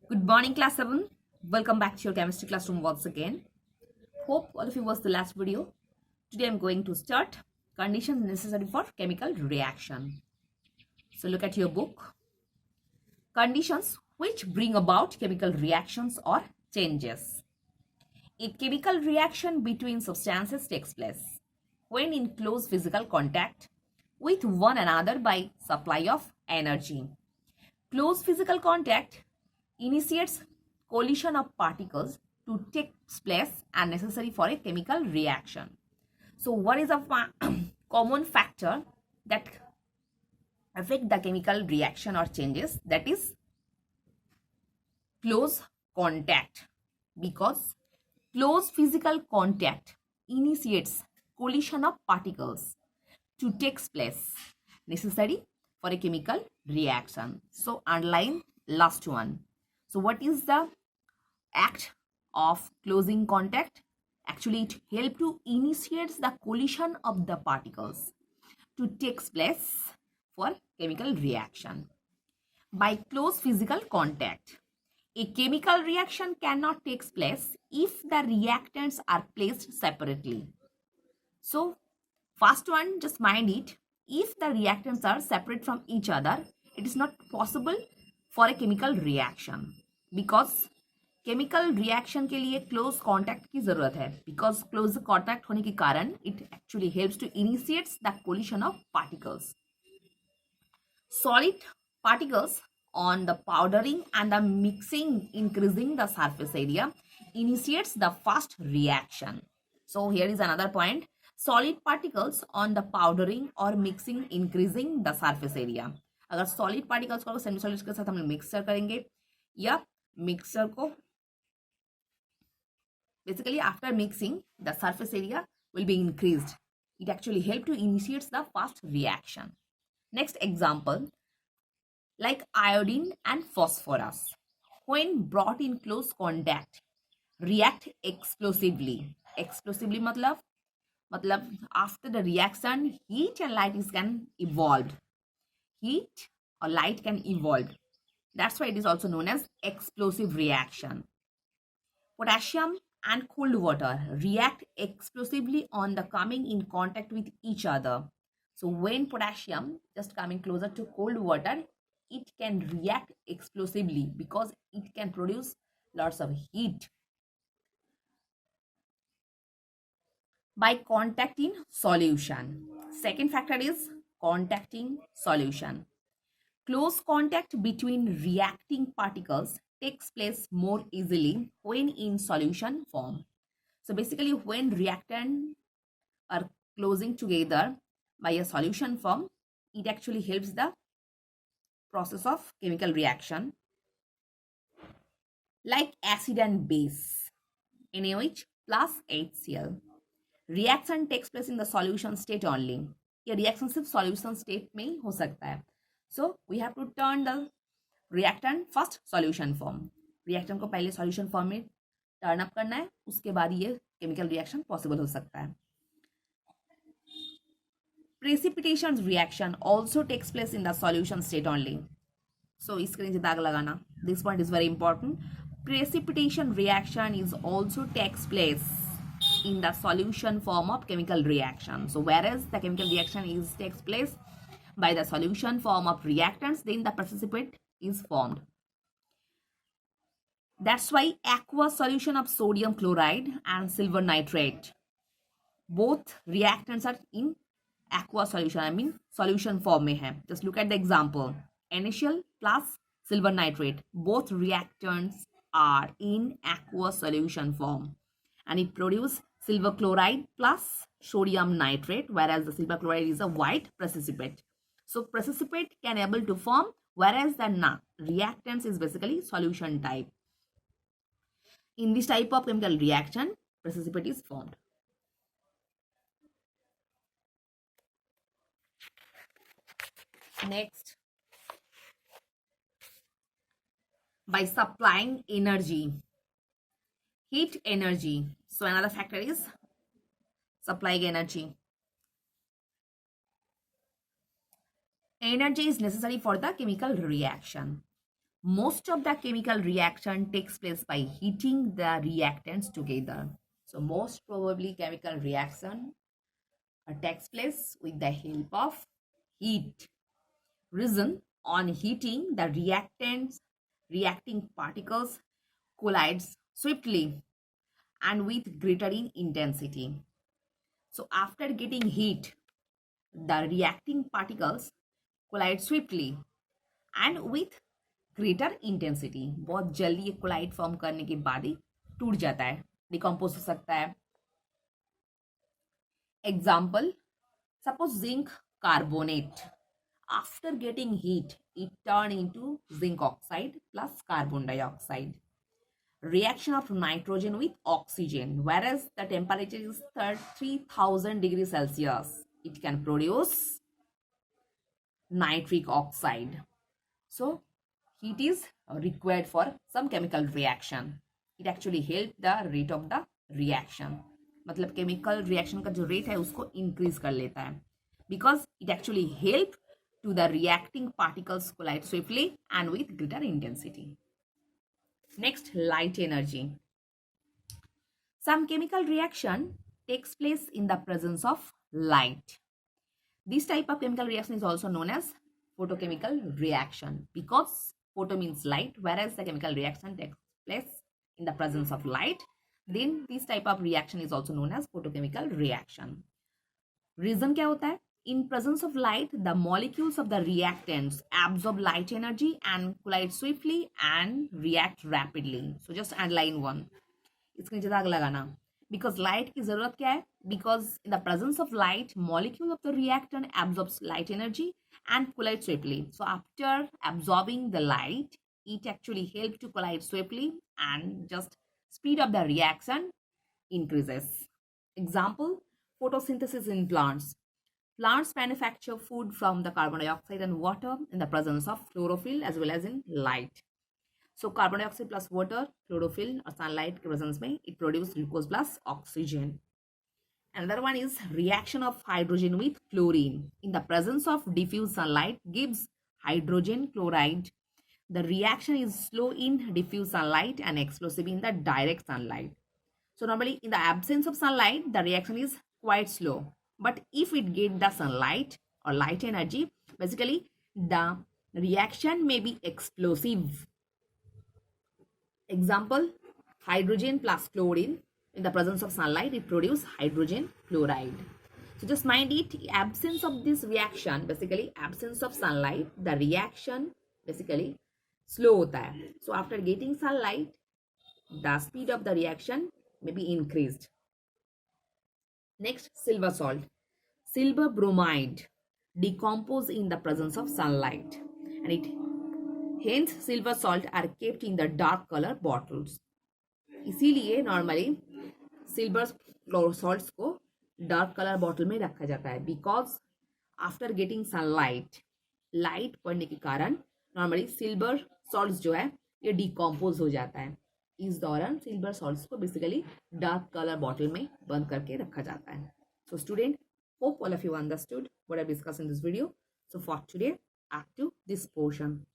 Good morning, class 7. Welcome back to your chemistry classroom once again. Hope all of you watched the last video. Today I'm going to start conditions necessary for chemical reaction. So look at your book. Conditions which bring about chemical reactions or changes. A chemical reaction between substances takes place when in close physical contact with one another by supply of energy. Close physical contact initiates collision of particles to take place and necessary for a chemical reaction. So what is a common factor that affect the chemical reaction or changes? That is close contact, because close physical contact initiates collision of particles to take place necessary for a chemical reaction. So underline last one. So what is the act of closing contact? Actually, it helps to initiate the collision of the particles to take place for chemical reaction. By close physical contact, a chemical reaction cannot take place if the reactants are placed separately. So, first one, just mind it. If the reactants are separate from each other, it is not possible for a chemical reaction, because chemical reaction के लिए close contact की जरूरत है, because close contact होने के कारण it actually helps to initiates the collision of particles. Solid particles on the powdering and the mixing increasing the surface area initiates the first reaction. So here is another point. Solid particles on the powdering or mixing increasing the surface area. अगर solid particles को semi solids के साथ हम mixer करेंगे या mixer को basically after mixing the surface area will be increased. It actually helps to initiate the first reaction. Next example, like iodine and phosphorus, when brought in close contact, react explosively. Explosively matlab after the reaction, heat and light can evolve. Heat or light can evolve. That's why it is also known as explosive reaction. Potassium and cold water react explosively on the coming in contact with each other. So when potassium just coming closer to cold water, it can react explosively because it can produce lots of heat. By contacting solution. Second factor is contacting solution. Close contact between reacting particles takes place more easily when in solution form. So basically when reactants are closing together by a solution form, it actually helps the process of chemical reaction. Like acid and base, NaOH plus HCl. Reaction takes place in the solution state only. ये reaction सिर्फ solution state में ही हो सकता है. So we have to turn the reactant first solution form. Reactant को पहले solution form में turn up करना है, उसके बाद ये chemical reaction possible हो सकता है. Precipitation reaction also takes place in the solution state only. So इसके नीचे दाग लगाना. This point is very important. Precipitation reaction is also takes place in the solution form of chemical reaction. So whereas the chemical reaction takes place by the solution form of reactants, then the precipitate is formed. That's why aqueous solution of sodium chloride and silver nitrate, both reactants are in aqueous solution, I mean solution form में है. Just look at the example. NaCl plus silver nitrate, both reactants are in aqueous solution form, and it produces silver chloride plus sodium nitrate, whereas the silver chloride is a white precipitate. So precipitate can able to form, whereas the reactants is basically solution type. In this type of chemical reaction, precipitate is formed. Next, by supplying energy, heat energy. So another factor is supplying energy. Energy is necessary for the chemical reaction. Most of the chemical reaction takes place by heating the reactants together. So most probably chemical reaction takes place with the help of heat. Reason, on heating, the reactants, reacting particles collides swiftly and with greater in intensity. So after getting heat, the reacting particles collide swiftly and with greater intensity. बहुत जल्दी ये collide form करने के बाद ही टूट जाता है, decompose हो सकता है. Example, suppose zinc carbonate. After getting heat, it turned into zinc oxide plus carbon dioxide. Reaction of nitrogen with oxygen, whereas the temperature is 3000 degrees Celsius, it can produce nitric oxide. So heat is required for some chemical reaction. It actually help the rate of the reaction. मतलब chemical reaction का जो rate है उसको increase कर लेता है, because it actually help to the reacting particles collide swiftly and with greater intensity. Next, light energy. Some chemical reaction takes place in the presence of light. This type of chemical reaction is also known as photochemical reaction, because photo means light, whereas the chemical reaction takes place in the presence of light. Then this type of reaction is also known as photochemical reaction. Reason क्या होता है? In presence of light, the molecules of the reactants absorb light energy and collide swiftly and react rapidly. So just underline one. इसके नीचे दाग लगाना. Because light की जरूरत क्या है? Because in the presence of light, molecule of the reactant absorbs light energy and collide swiftly. So after absorbing the light, it actually helps to collide swiftly and just speed of the reaction increases. Example, photosynthesis in plants. Plants manufacture food from the carbon dioxide and water in the presence of chlorophyll as well as in light. So carbon dioxide plus water, chlorophyll or sunlight presence में it produces glucose plus oxygen. Another one is reaction of hydrogen with chlorine. In the presence of diffuse sunlight gives hydrogen chloride. The reaction is slow in diffuse sunlight and explosive in the direct sunlight. So normally in the absence of sunlight, the reaction is quite slow. But if it gets the sunlight or light energy, basically the reaction may be explosive. Example, hydrogen plus chlorine. In the presence of sunlight, it produces hydrogen chloride. So just mind it, absence of this reaction, basically absence of sunlight, the reaction basically slow hota hai. So after getting sunlight, the speed of the reaction may be increased. Next, silver salt. Silver bromide decompose in the presence of sunlight, and hence silver salt are kept in the dark color bottles. इसीलिए normally silver salts को dark color bottle में रखा जाता है, because after getting sunlight, light पड़ने के कारण normally silver salts जो है ये decompose हो जाता है. इस दौरान silver salts को basically dark color bottle में बंद करके रखा जाता है. So student, hope all of you understood what I've discussed in this video. So for today, up to this portion.